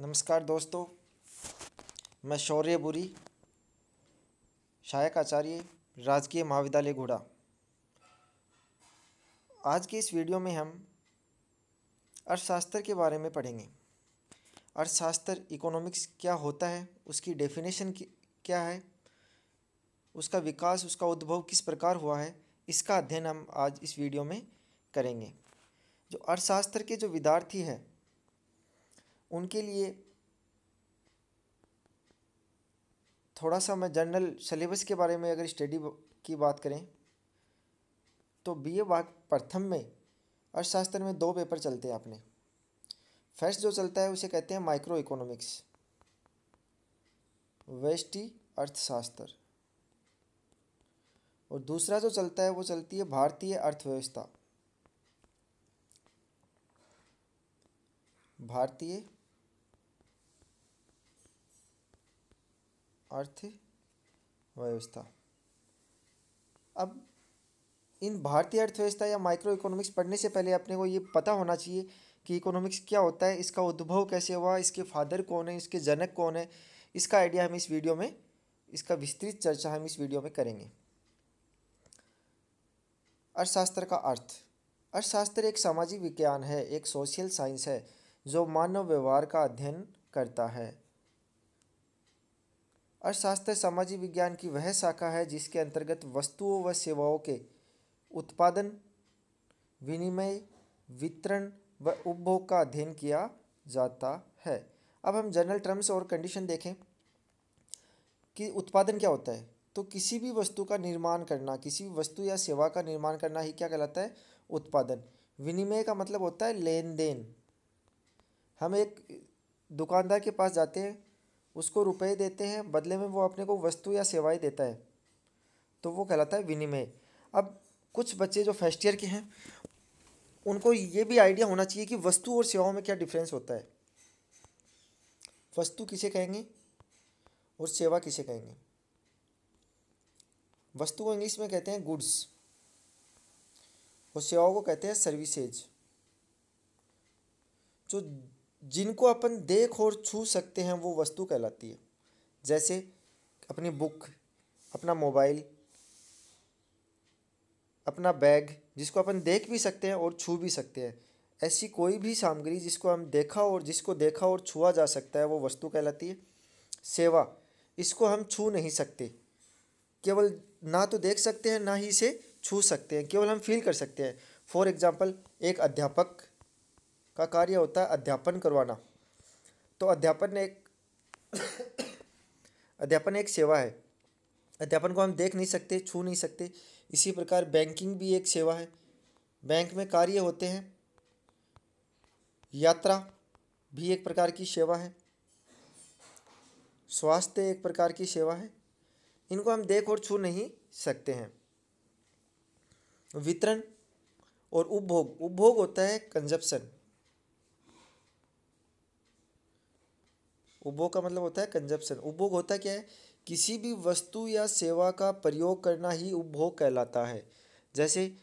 नमस्कार दोस्तों, मैं शौर्यपुरी, सहायक आचार्य, राजकीय महाविद्यालय घोड़ा। आज के इस वीडियो में हम अर्थशास्त्र के बारे में पढ़ेंगे। अर्थशास्त्र इकोनॉमिक्स क्या होता है, उसकी डेफिनेशन क्या है, उसका विकास, उसका उद्भव किस प्रकार हुआ है, इसका अध्ययन हम आज इस वीडियो में करेंगे। जो अर्थशास्त्र के जो विद्यार्थी हैं उनके लिए थोड़ा सा मैं जनरल सिलेबस के बारे में अगर स्टडी की बात करें तो बीए प्रथम में अर्थशास्त्र में 2 पेपर चलते हैं अपने। फर्स्ट जो चलता है उसे कहते हैं माइक्रो इकोनॉमिक्स, व्यष्टि अर्थशास्त्र, और दूसरा जो चलता है वो चलती है भारतीय अर्थव्यवस्था, भारतीय अर्थव्यवस्था। अब इन भारतीय अर्थव्यवस्था या माइक्रो इकोनॉमिक्स पढ़ने से पहले अपने को ये पता होना चाहिए कि इकोनॉमिक्स क्या होता है, इसका उद्भव कैसे हुआ, इसके फादर कौन है, इसके जनक कौन है। इसका आइडिया हम इस वीडियो में, इसका विस्तृत चर्चा हम इस वीडियो में करेंगे। अर्थशास्त्र का अर्थ। अर्थशास्त्र एक सामाजिक विज्ञान है, एक सोशल साइंस है जो मानव व्यवहार का अध्ययन करता है। अर्थशास्त्र सामाजिक विज्ञान की वह शाखा है जिसके अंतर्गत वस्तुओं व सेवाओं के उत्पादन, विनिमय, वितरण व उपभोग का अध्ययन किया जाता है। अब हम जनरल टर्म्स और कंडीशन देखें कि उत्पादन क्या होता है। तो किसी भी वस्तु का निर्माण करना, किसी भी वस्तु या सेवा का निर्माण करना ही क्या कहलाता है? उत्पादन। विनिमय का मतलब होता है लेन देन। हम एक दुकानदार के पास जाते हैं, उसको रुपए देते हैं, बदले में वो अपने को वस्तु या सेवाएं देता है, तो वो कहलाता है विनिमय। अब कुछ बच्चे जो फर्स्ट ईयर के हैं उनको ये भी आइडिया होना चाहिए कि वस्तु और सेवाओं में क्या डिफरेंस होता है। वस्तु किसे कहेंगे और सेवा किसे कहेंगे? वस्तु को इंग्लिश में कहते हैं गुड्स और सेवाओं को कहते हैं सर्विसेज। जो जिनको अपन देख और छू सकते हैं वो वस्तु कहलाती है। जैसे अपनी बुक, अपना मोबाइल, अपना बैग, जिसको अपन देख भी सकते हैं और छू भी सकते हैं। ऐसी कोई भी सामग्री जिसको देखा और छुआ जा सकता है वो वस्तु कहलाती है। सेवा, इसको हम छू नहीं सकते, केवल ना तो देख सकते हैं ना ही इसे छू सकते हैं, केवल हम फील कर सकते हैं। फॉर एग्जाम्पल, एक अध्यापक का कार्य होता है अध्यापन करवाना, तो अध्यापन एक सेवा है। अध्यापन को हम देख नहीं सकते, छू नहीं सकते। इसी प्रकार बैंकिंग भी एक सेवा है। बैंक में कार्य होते हैं। यात्रा भी एक प्रकार की सेवा है। स्वास्थ्य एक प्रकार की सेवा है। इनको हम देख और छू नहीं सकते हैं। वितरण और उपभोग, उपभोग होता है कंजप्शन। उपभोग का मतलब होता है कंजप्शन। उपभोग होता क्या है? किसी भी वस्तु या सेवा का प्रयोग करना ही उपभोग कहलाता है। जैसे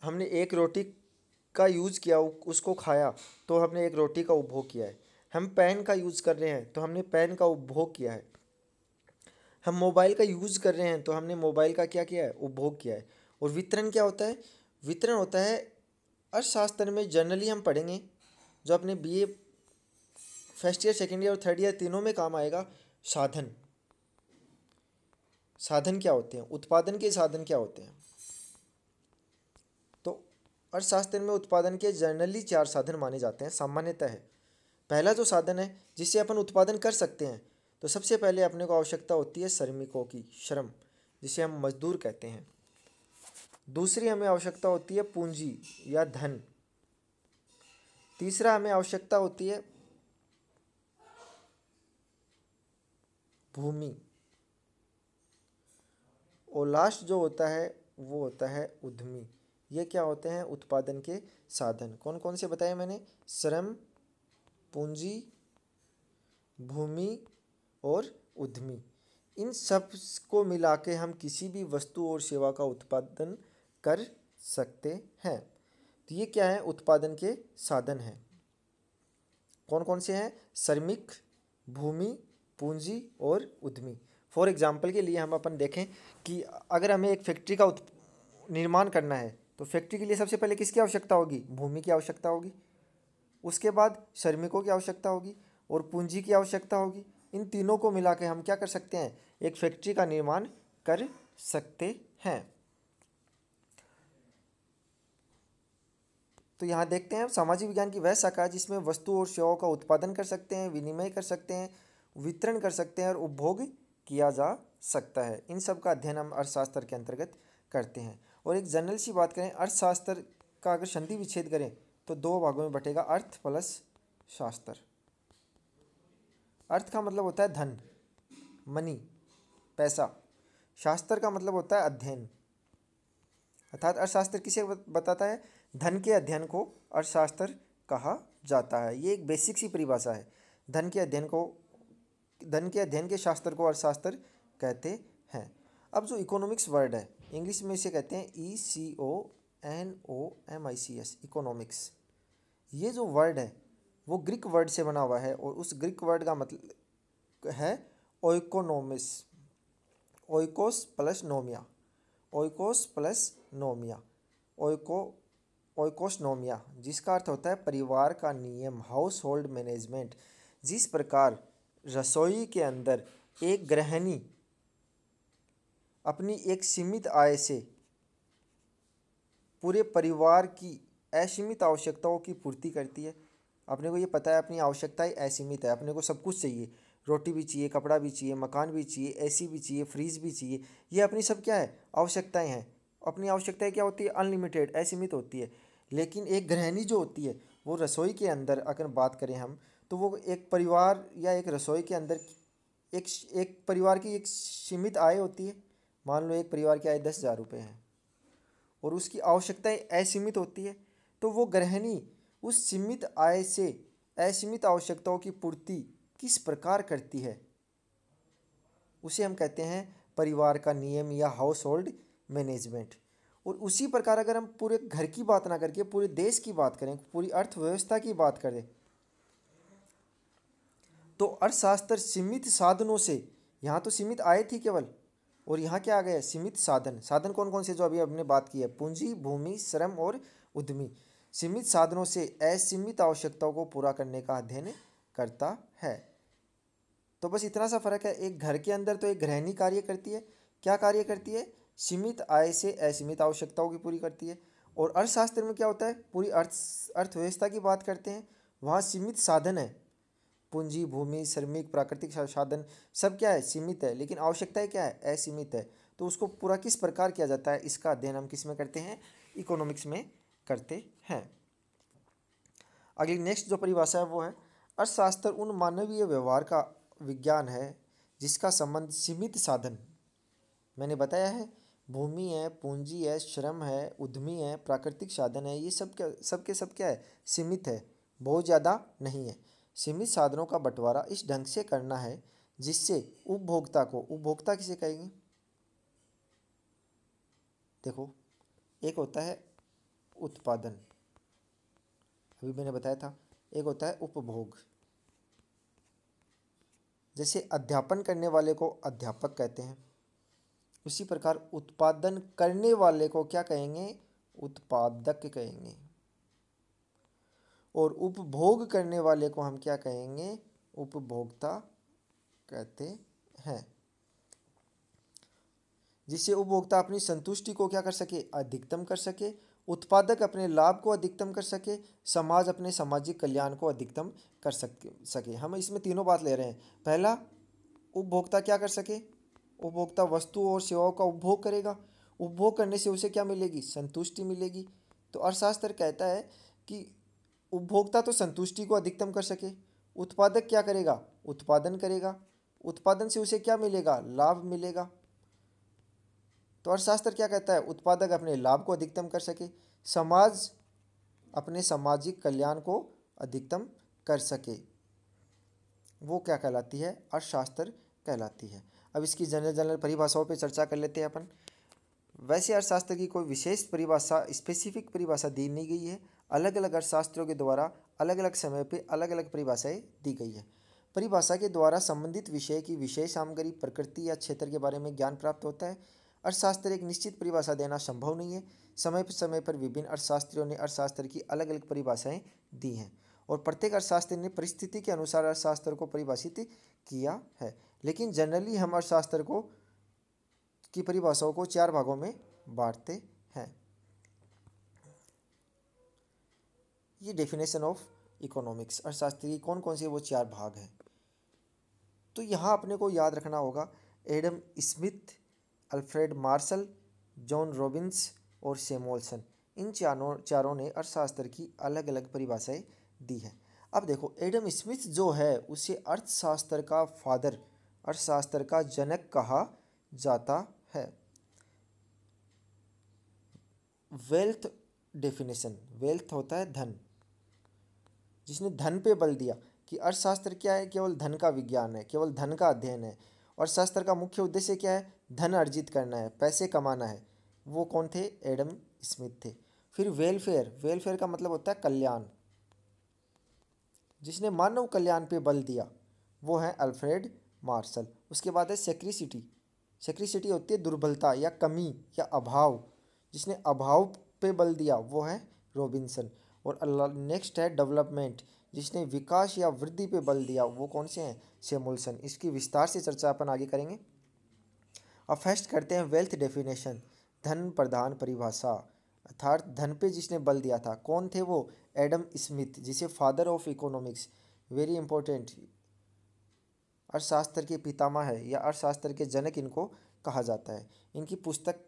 हमने एक रोटी का यूज़ किया, उसको खाया, तो हमने एक रोटी का उपभोग किया है। हम पेन का यूज़ कर रहे हैं तो हमने पेन का उपभोग किया है। हम मोबाइल का यूज़ कर रहे हैं तो हमने मोबाइल का क्या किया है? उपभोग किया है। और वितरण क्या होता है? वितरण होता है, अर्थशास्त्र में जनरली हम पढ़ेंगे, जो अपने BA first year, second year और थर्ड ईयर तीनों में काम आएगा। साधन। साधन क्या होते हैं? उत्पादन के साधन क्या होते हैं? तो अर्थशास्त्र में उत्पादन के जनरली 4 साधन माने जाते हैं, सामान्यतः है। पहला जो साधन है जिससे अपन उत्पादन कर सकते हैं, तो सबसे पहले अपने को आवश्यकता होती है श्रमिकों की, श्रम, जिसे हम मजदूर कहते हैं। दूसरी हमें आवश्यकता होती है पूंजी या धन। तीसरा हमें आवश्यकता होती है भूमि। और लास्ट जो होता है वो होता है उद्यमी। ये क्या होते हैं? उत्पादन के साधन। कौन कौन से बताए मैंने? श्रम, पूंजी, भूमि और उद्यमी। इन सब को मिला के हम किसी भी वस्तु और सेवा का उत्पादन कर सकते हैं। तो ये क्या है? उत्पादन के साधन हैं। कौन कौन से हैं? श्रमिक, भूमि, पूंजी और उद्यमी। फॉर एग्जाम्पल के लिए हम अपन देखें कि अगर हमें एक फैक्ट्री का निर्माण करना है तो फैक्ट्री के लिए सबसे पहले किसकी आवश्यकता होगी? भूमि की आवश्यकता होगी, उसके बाद श्रमिकों की आवश्यकता होगी और पूंजी की आवश्यकता होगी। इन तीनों को मिला के हम क्या कर सकते हैं? एक फैक्ट्री का निर्माण कर सकते हैं। तो यहाँ देखते हैं सामाजिक विज्ञान की वह शाखा है जिसमें वस्तु और सेवाओं का उत्पादन कर सकते हैं, विनिमय कर सकते हैं, वितरण कर सकते हैं और उपभोग किया जा सकता है। इन सब का अध्ययन हम अर्थशास्त्र के अंतर्गत करते हैं। और एक जनरल सी बात करें, अर्थशास्त्र का अगर संधि विच्छेद करें तो दो भागों में बटेगा, अर्थ प्लस शास्त्र। अर्थ का मतलब होता है धन, मनी, पैसा। शास्त्र का मतलब होता है अध्ययन, अर्थात अर्थशास्त्र किसे बताता है? धन के अध्ययन को अर्थशास्त्र कहा जाता है। ये एक बेसिक सी परिभाषा है। धन के अध्ययन के शास्त्र को अर्थशास्त्र कहते हैं। अब जो इकोनॉमिक्स वर्ड है, इंग्लिश में इसे कहते हैं ECONOMICS, इकोनॉमिक्स। ये जो वर्ड है वो ग्रीक वर्ड से बना हुआ है और उस ग्रीक वर्ड का मतलब है ओइकोनोमिस, ओइकोस प्लस नोमिया, ओइकोस प्लस नोमिया, ओइकोसनोमिया, जिसका अर्थ होता है परिवार का नियम, हाउस होल्ड मैनेजमेंट। जिस प्रकार रसोई के अंदर एक गृहिणी अपनी एक सीमित आय से पूरे परिवार की असीमित आवश्यकताओं की पूर्ति करती है। अपने को ये पता है अपनी आवश्यकताएं असीमित है, अपने को सब कुछ चाहिए, रोटी भी चाहिए, कपड़ा भी चाहिए, मकान भी चाहिए, एसी भी चाहिए, फ्रिज भी चाहिए। ये अपनी सब क्या है? आवश्यकताएं हैं। अपनी आवश्यकताएं क्या होती है? अनलिमिटेड, असीमित होती है। लेकिन एक गृहिणी जो होती है वो रसोई के अंदर अगर बात करें हम, तो वो एक परिवार या एक रसोई के अंदर एक परिवार की एक सीमित आय होती है। मान लो एक परिवार की आय 10,000 रुपये है और उसकी आवश्यकताएं असीमित होती है, तो वो गृहिणी उस सीमित आय से असीमित आवश्यकताओं की पूर्ति किस प्रकार करती है, उसे हम कहते हैं परिवार का नियम या हाउस होल्ड मैनेजमेंट। और उसी प्रकार अगर हम पूरे घर की बात ना करके पूरे देश की बात करें, पूरी अर्थव्यवस्था की बात करें, तो अर्थशास्त्र सीमित साधनों से, यहाँ तो सीमित आय थी केवल, और यहाँ क्या आ गया? सीमित साधन। साधन कौन कौन से जो अभी हमने बात की है? पूंजी, भूमि, श्रम और उद्यमी। सीमित साधनों से असीमित आवश्यकताओं को पूरा करने का अध्ययन करता है। तो बस इतना सा फर्क है। एक घर के अंदर तो एक गृहिणी कार्य करती है, क्या कार्य करती है? सीमित आय से असीमित आवश्यकताओं की पूरी करती है। और अर्थशास्त्र में क्या होता है? पूरी अर्थव्यवस्था की बात करते हैं, वहाँ सीमित साधन है, पूंजी, भूमि, श्रमिक, प्राकृतिक साधन, सब क्या है? सीमित है, लेकिन आवश्यकताएं क्या है? असीमित है। तो उसको पूरा किस प्रकार किया जाता है, इसका अध्ययन हम किस में करते हैं? इकोनॉमिक्स में करते हैं। अगली नेक्स्ट जो परिभाषा है वो है, अर्थशास्त्र उन मानवीय व्यवहार का विज्ञान है जिसका संबंध सीमित साधन, मैंने बताया है, भूमि है, पूंजी है, श्रम है, उद्यमी है, प्राकृतिक साधन है, ये सब क्या है? सीमित है, बहुत ज़्यादा नहीं है। सीमित साधनों का बंटवारा इस ढंग से करना है जिससे उपभोक्ता को, उपभोक्ता किसे कहेंगे? देखो, एक होता है उत्पादन, अभी मैंने बताया था, एक होता है उपभोग। जैसे अध्यापन करने वाले को अध्यापक कहते हैं, उसी प्रकार उत्पादन करने वाले को क्या कहेंगे? उत्पादक कहेंगे। और उपभोग करने वाले को हम क्या कहेंगे? उपभोक्ता कहते हैं। जिससे उपभोक्ता अपनी संतुष्टि को क्या कर सके? अधिकतम कर सके। उत्पादक अपने लाभ को अधिकतम कर सके। समाज अपने सामाजिक कल्याण को अधिकतम कर सके। हम इसमें तीनों बात ले रहे हैं। पहला, उपभोक्ता क्या कर सके? उपभोक्ता वस्तु और सेवाओं का उपभोग करेगा। उपभोग करने से उसे क्या मिलेगी? संतुष्टि मिलेगी। तो अर्थशास्त्र कहता है कि उपभोक्ता तो संतुष्टि को अधिकतम कर सके, उत्पादक क्या करेगा? उत्पादन करेगा, उत्पादन से उसे क्या मिलेगा? लाभ मिलेगा। तो अर्थशास्त्र क्या कहता है? उत्पादक अपने लाभ को अधिकतम कर सके, समाज अपने सामाजिक कल्याण को अधिकतम कर सके, वो क्या कहलाती है? अर्थशास्त्र कहलाती है। अब इसकी जनरल परिभाषाओं पे चर्चा कर लेते हैं अपन। वैसे अर्थशास्त्र की कोई विशेष परिभाषा, स्पेसिफिक परिभाषा दी नहीं गई है। अलग अलग अर्थशास्त्रियों के द्वारा अलग अलग समय पे अलग अलग परिभाषाएं दी गई है। परिभाषा के द्वारा संबंधित विषय की विषय सामग्री, प्रकृति या क्षेत्र के बारे में ज्ञान प्राप्त होता है। अर्थशास्त्र एक निश्चित परिभाषा देना संभव नहीं है। समय पर विभिन्न अर्थशास्त्रियों ने अर्थशास्त्र की अलग अलग परिभाषाएं दी हैं और प्रत्येक अर्थशास्त्री ने परिस्थिति के अनुसार अर्थशास्त्र को परिभाषित किया है। लेकिन जनरली हम अर्थशास्त्र को की परिभाषाओं को 4 भागों में बांटते हैं। ये डेफिनेशन ऑफ इकोनॉमिक्स, अर्थशास्त्र की कौन कौन से वो 4 भाग हैं। तो यहाँ अपने को याद रखना होगा, Adam Smith, Alfred Marshall, John Robins और सैमुअलसन, इन चारों ने अर्थशास्त्र की अलग अलग परिभाषाएं दी हैं। अब देखो, एडम स्मिथ जो है उसे अर्थशास्त्र का फादर, अर्थशास्त्र का जनक कहा जाता है। वेल्थ डेफिनेशन, वेल्थ होता है धन, जिसने धन पे बल दिया कि अर्थशास्त्र क्या है, केवल धन का विज्ञान है, केवल धन का अध्ययन है। अर्थशास्त्र का मुख्य उद्देश्य क्या है, धन अर्जित करना है, पैसे कमाना है। वो कौन थे, एडम स्मिथ थे। फिर वेलफेयर, वेलफेयर का मतलब होता है कल्याण, जिसने मानव कल्याण पे बल दिया वो है अल्फ्रेड मार्शल। उसके बाद है सेक्रिसिटी, सेक्रिसिटी होती है दुर्बलता या कमी या अभाव, जिसने अभाव पे बल दिया वो है रॉबिन्सन। और नेक्स्ट है डेवलपमेंट, जिसने विकास या वृद्धि पे बल दिया वो कौन से हैं, सैमुअलसन। इसकी विस्तार से चर्चा अपन आगे करेंगे। अब फर्स्ट करते हैं वेल्थ डेफिनेशन, धन प्रधान परिभाषा, अर्थात धन पे जिसने बल दिया था कौन थे वो, एडम स्मिथ, जिसे father of economics, very important, अर्थशास्त्र के पितामह है या अर्थशास्त्र के जनक इनको कहा जाता है। इनकी पुस्तक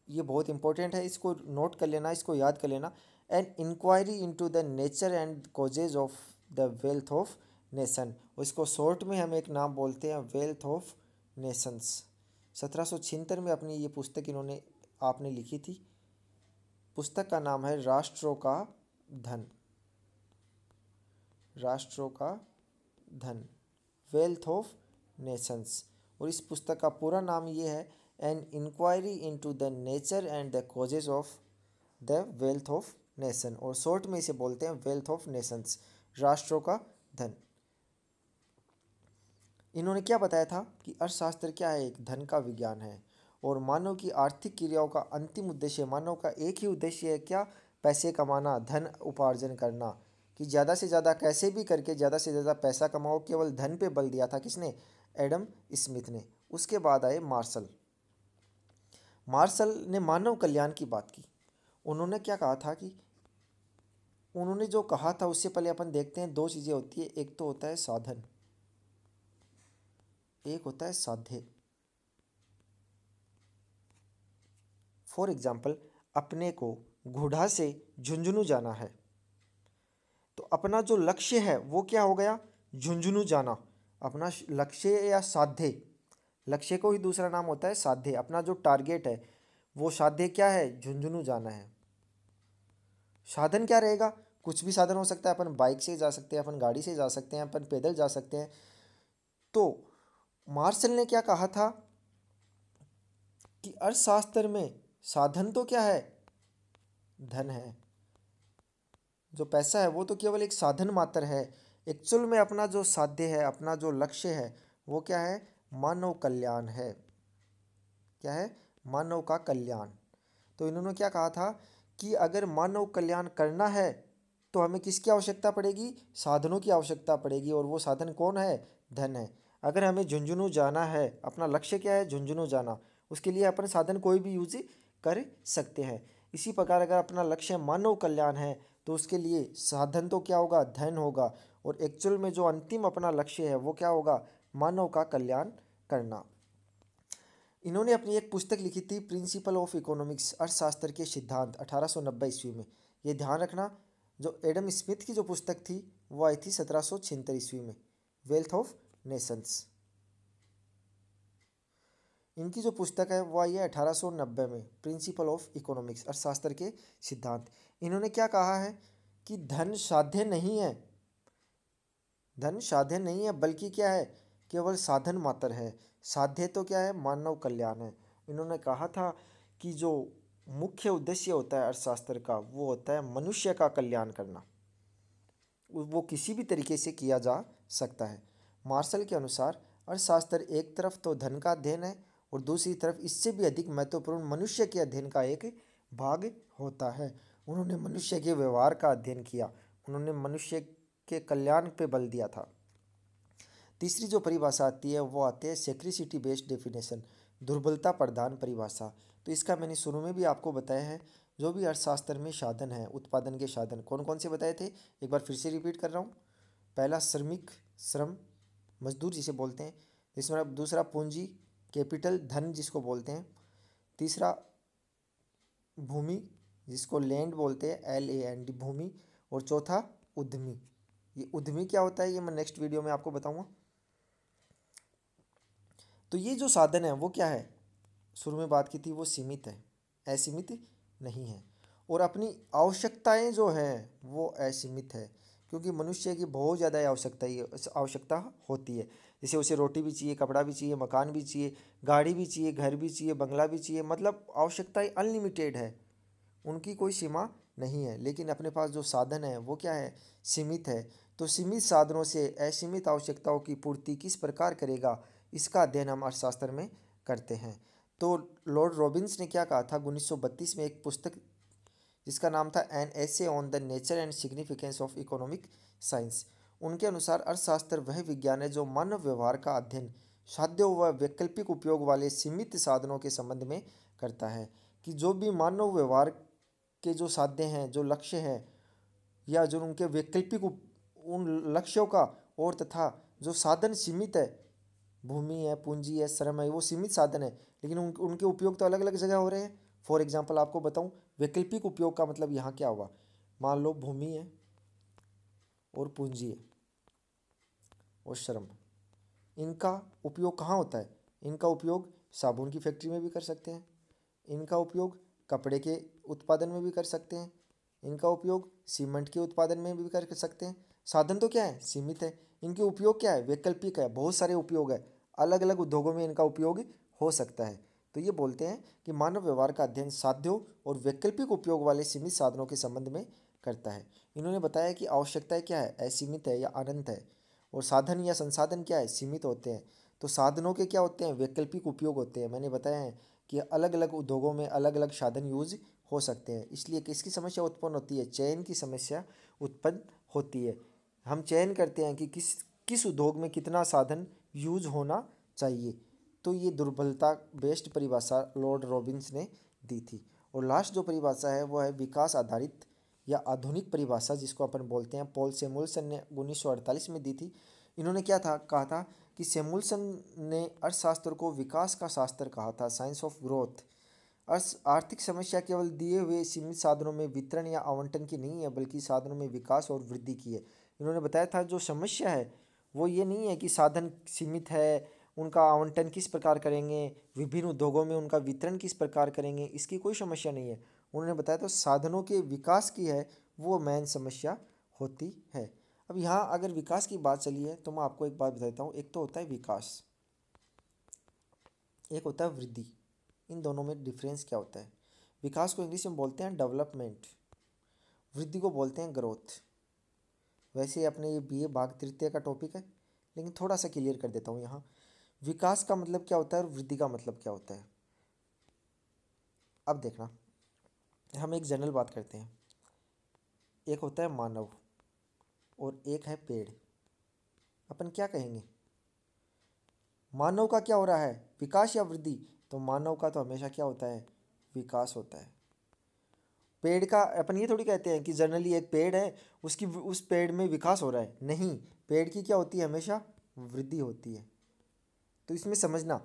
ये बहुत इंपॉर्टेंट है, इसको नोट कर लेना, इसको याद कर लेना। An inquiry into the nature and causes of the wealth of nation, इसको शॉर्ट में हम एक नाम बोलते हैं वेल्थ ऑफ नेशंस। 1776 में अपनी ये पुस्तक इन्होंने आपने लिखी थी। पुस्तक का नाम है राष्ट्रों का धन, राष्ट्रों का धन, वेल्थ ऑफ नेशंस। और इस पुस्तक का पूरा नाम ये है, an inquiry into the nature and the causes of the wealth of nation, और शॉर्ट में इसे बोलते हैं वेल्थ ऑफ नेशंस, राष्ट्रों का धन। इन्होंने क्या बताया था कि अर्थशास्त्र क्या है, एक धन का विज्ञान है और मानव की आर्थिक क्रियाओं का अंतिम उद्देश्य, मानव का एक ही उद्देश्य है क्या, पैसे कमाना, धन उपार्जन करना, कि ज़्यादा से ज़्यादा कैसे भी करके ज़्यादा से ज़्यादा पैसा कमाओ, केवल धन पे बल दिया था किसने, एडम स्मिथ ने। उसके बाद आए मार्शल, मार्शल ने मानव कल्याण की बात की। उन्होंने क्या कहा था कि उन्होंने जो कहा था उससे पहले अपन देखते हैं 2 चीज़ें होती है, एक तो होता है साधन, एक होता है साध्य। फॉर एग्जाम्पल, अपने को घोड़ा से झुंझुनू जाना है, तो अपना जो लक्ष्य है वो क्या हो गया, झुंझुनू जाना, अपना लक्ष्य या साध्य, लक्ष्य को ही दूसरा नाम होता है साध्य। अपना जो टारगेट है वो साध्य क्या है, झुंझुनू जाना है। साधन क्या रहेगा, कुछ भी साधन हो सकता है, अपन बाइक से जा सकते हैं, अपन गाड़ी से जा सकते हैं, अपन पैदल जा सकते हैं। तो मार्शल ने क्या कहा था कि अर्थशास्त्र में साधन तो क्या है, धन है, जो पैसा है वो तो केवल एक साधन मात्र है। एक्चुअल में अपना जो साध्य है, अपना जो लक्ष्य है वो क्या है, मानव कल्याण है। क्या है, मानव का कल्याण। तो इन्होंने क्या कहा था कि अगर मानव कल्याण करना है तो हमें किसकी आवश्यकता पड़ेगी, साधनों की आवश्यकता पड़ेगी, और वो साधन कौन है, धन है। अगर हमें झुंझुनू जाना है, अपना लक्ष्य क्या है, झुंझुनू जाना, उसके लिए अपन साधन कोई भी यूज कर सकते हैं। इसी प्रकार अगर अपना लक्ष्य मानव कल्याण है तो उसके लिए साधन तो क्या होगा, धन होगा, और एक्चुअल में जो अंतिम अपना लक्ष्य है वो क्या होगा, मानव का कल्याण करना। इन्होंने अपनी एक पुस्तक लिखी थी प्रिंसिपल ऑफ इकोनॉमिक्स, अर्थशास्त्र के सिद्धांत, 1890 ईस्वी में। ये ध्यान रखना, जो एडम स्मिथ की जो पुस्तक थी वो आई थी 1776 ईस्वी में, वेल्थ ऑफ नेशंस। इनकी जो पुस्तक है वो आई है 1890 में, प्रिंसिपल ऑफ इकोनॉमिक्स, अर्थशास्त्र के सिद्धांत। इन्होंने क्या कहा है कि धन साध्य नहीं है, धन साध्य नहीं है, बल्कि क्या है, केवल साधन मात्र है। साध्य तो क्या है, मानव कल्याण है। इन्होंने कहा था कि जो मुख्य उद्देश्य होता है अर्थशास्त्र का वो होता है मनुष्य का कल्याण करना। वो किसी भी तरीके से किया जा सकता है। मार्शल के अनुसार अर्थशास्त्र एक तरफ तो धन का अध्ययन है और दूसरी तरफ इससे भी अधिक महत्वपूर्ण मनुष्य के अध्ययन का एक भाग होता है। उन्होंने मनुष्य के व्यवहार का अध्ययन किया, उन्होंने मनुष्य के कल्याण पे बल दिया था। तीसरी जो परिभाषा आती है वो आती है सेक्रिसिटी बेस्ड डेफिनेशन, दुर्बलता प्रधान परिभाषा। तो इसका मैंने शुरू में भी आपको बताया है। जो भी अर्थशास्त्र में साधन है, उत्पादन के साधन कौन कौन से बताए थे, एक बार फिर से रिपीट कर रहा हूँ। पहला श्रमिक, श्रम, मजदूर जिसे बोलते हैं। दूसरा पूंजी, कैपिटल, धन जिसको बोलते हैं। तीसरा भूमि, जिसको लैंड बोलते हैं, LAND भूमि। और चौथा उद्यमी। ये उद्यमी क्या होता है ये मैं नेक्स्ट वीडियो में आपको बताऊंगा। तो ये जो साधन है वो क्या है, शुरू में बात की थी, वो सीमित है, असीमित नहीं है। और अपनी आवश्यकताएं जो हैं वो असीमित है, क्योंकि मनुष्य की बहुत ज़्यादा आवश्यकता होती है। जैसे उसे रोटी भी चाहिए, कपड़ा भी चाहिए, मकान भी चाहिए, गाड़ी भी चाहिए, घर भी चाहिए, बंगला भी चाहिए, मतलब आवश्यकताएं अनलिमिटेड है, उनकी कोई सीमा नहीं है। लेकिन अपने पास जो साधन है वो क्या है, सीमित है। तो सीमित साधनों से असीमित आवश्यकताओं की पूर्ति किस प्रकार करेगा, इसका अध्ययन हम अर्थशास्त्र में करते हैं। तो लॉर्ड रॉबिन्स ने क्या कहा था 1932 में, एक पुस्तक जिसका नाम था an essay on the nature and significance of economic science. उनके अनुसार अर्थशास्त्र वह विज्ञान है जो मानव व्यवहार का अध्ययन साध्यों व वैकल्पिक उपयोग वाले सीमित साधनों के संबंध में करता है। कि जो भी मानव व्यवहार के जो साध्य हैं, जो लक्ष्य हैं, या जो उनके वैकल्पिक उन लक्ष्यों का, और तथा जो साधन सीमित है, भूमि है, पूंजी है, श्रम है, वो सीमित साधन है, लेकिन उनके उपयोग तो अलग अलग जगह हो रहे हैं। फॉर एग्जाम्पल आपको बताऊं, वैकल्पिक उपयोग का मतलब यहाँ क्या हुआ, मान लो भूमि है और पूंजी है और श्रम, इनका उपयोग कहाँ होता है, इनका उपयोग साबुन की फैक्ट्री में भी कर सकते हैं, इनका उपयोग कपड़े के उत्पादन में भी कर सकते हैं, इनका उपयोग सीमेंट के उत्पादन में भी कर सकते हैं। साधन तो क्या है, सीमित है। इनके उपयोग क्या है, वैकल्पिक है, बहुत सारे उपयोग है, अलग अलग उद्योगों में इनका उपयोग हो सकता है। तो ये बोलते हैं कि मानव व्यवहार का अध्ययन साध्यों और वैकल्पिक उपयोग वाले सीमित साधनों के संबंध में करता है। इन्होंने बताया कि आवश्यकताएं क्या है, असीमित है या अनंत है, और साधन या संसाधन क्या है, सीमित होते हैं। तो साधनों के क्या होते हैं, वैकल्पिक उपयोग होते हैं। मैंने बताया है कि अलग अलग उद्योगों में अलग अलग साधन यूज हो सकते हैं, इसलिए किसकी समस्या उत्पन्न होती है, चयन की समस्या उत्पन्न होती है। हम चयन करते हैं कि किस किस उद्योग में कितना साधन यूज होना चाहिए। तो ये दुर्बलता बेस्ड परिभाषा लॉर्ड रॉबिन्स ने दी थी। और लास्ट जो परिभाषा है वो है विकास आधारित या आधुनिक परिभाषा, जिसको अपन बोलते हैं, पॉल सैमुअल्सन ने 1948 में दी थी। इन्होंने क्या था कहा था कि सैमुअल्सन ने अर्थशास्त्र को विकास का शास्त्र कहा था, साइंस ऑफ ग्रोथ। आर्थिक समस्या केवल दिए हुए सीमित साधनों में वितरण या आवंटन की नहीं है, बल्कि साधनों में विकास और वृद्धि की है। इन्होंने बताया था जो समस्या है वो ये नहीं है कि साधन सीमित है, उनका आवंटन किस प्रकार करेंगे, विभिन्न उद्योगों में उनका वितरण किस प्रकार करेंगे, इसकी कोई समस्या नहीं है। उन्होंने बताया तो साधनों के विकास की है, वो मेन समस्या होती है। अब यहाँ अगर विकास की बात चली है तो मैं आपको एक बात बता देता हूँ। एक तो होता है विकास, एक होता है वृद्धि। इन दोनों में डिफरेंस क्या होता है, विकास को इंग्लिश में बोलते हैं डेवलपमेंट, वृद्धि को बोलते हैं ग्रोथ। वैसे अपने ये BA भाग तृतीय का टॉपिक है, लेकिन थोड़ा सा क्लियर कर देता हूँ यहाँ। विकास का मतलब क्या होता है और वृद्धि का मतलब क्या होता है। अब देखना, हम एक जनरल बात करते हैं। एक होता है मानव और एक है पेड़। अपन क्या कहेंगे, मानव का क्या हो रहा है, विकास या वृद्धि। तो मानव का तो हमेशा क्या होता है, विकास होता है। पेड़ का अपन ये थोड़ी कहते हैं कि जनरली एक पेड़ है, उसकी उस पेड़ में विकास हो रहा है, नहीं, पेड़ की क्या होती है, हमेशा वृद्धि होती है। तो इसमें समझना,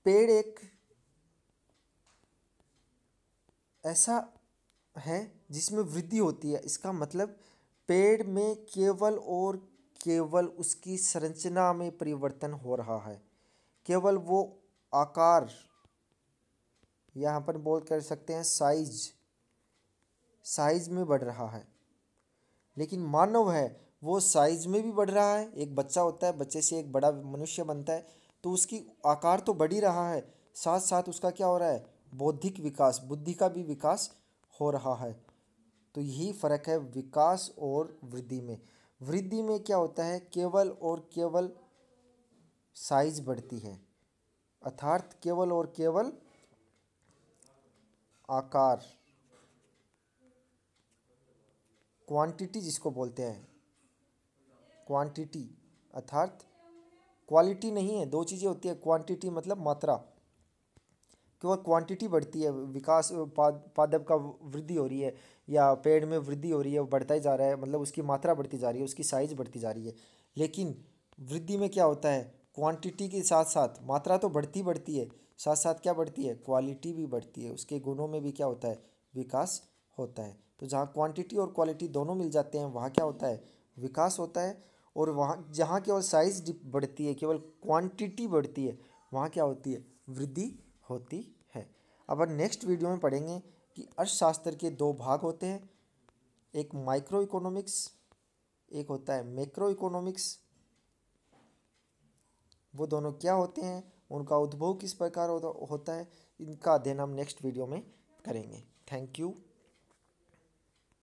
पेड़ एक ऐसा है जिसमें वृद्धि होती है। इसका मतलब पेड़ में केवल और केवल उसकी संरचना में परिवर्तन हो रहा है, केवल वो आकार, यहाँ पर बोल कर सकते हैं साइज में बढ़ रहा है। लेकिन मानव है वो साइज में भी बढ़ रहा है, एक बच्चा होता है, बच्चे से एक बड़ा मनुष्य बनता है, तो उसकी आकार तो बढ़ ही रहा है, साथ साथ उसका क्या हो रहा है, बौद्धिक विकास, बुद्धि का भी विकास हो रहा है। तो यही फ़र्क है विकास और वृद्धि में। वृद्धि में क्या होता है, केवल और केवल साइज बढ़ती है, अर्थात केवल और केवल आकार, क्वांटिटी जिसको बोलते हैं, क्वांटिटी अर्थात क्वालिटी नहीं है। दो चीज़ें होती है, क्वांटिटी मतलब मात्रा, केवल क्वांटिटी बढ़ती है, विकास पादप का वृद्धि हो रही है या पेड़ में वृद्धि हो रही है, वो बढ़ता ही जा रहा है, मतलब उसकी मात्रा बढ़ती जा रही है, उसकी साइज बढ़ती जा रही है। लेकिन वृद्धि में क्या होता है, क्वांटिटी के साथ साथ मात्रा तो बढ़ती बढ़ती है, साथ साथ क्या बढ़ती है, क्वालिटी भी बढ़ती है, उसके गुणों में भी क्या होता है, विकास होता है। तो जहाँ क्वांटिटी और क्वालिटी दोनों मिल जाते हैं वहाँ क्या होता है, विकास होता है। और वहाँ जहाँ केवल साइज बढ़ती है, केवल क्वांटिटी बढ़ती है, वहाँ क्या होती है, वृद्धि होती है। अब नेक्स्ट वीडियो में पढ़ेंगे कि अर्थशास्त्र के दो भाग होते हैं, एक माइक्रो इकोनॉमिक्स, एक होता है मैक्रो इकोनॉमिक्स। वो दोनों क्या होते हैं, उनका उद्भव किस प्रकार होता है, इनका अध्ययन हम नेक्स्ट वीडियो में करेंगे। Thank you.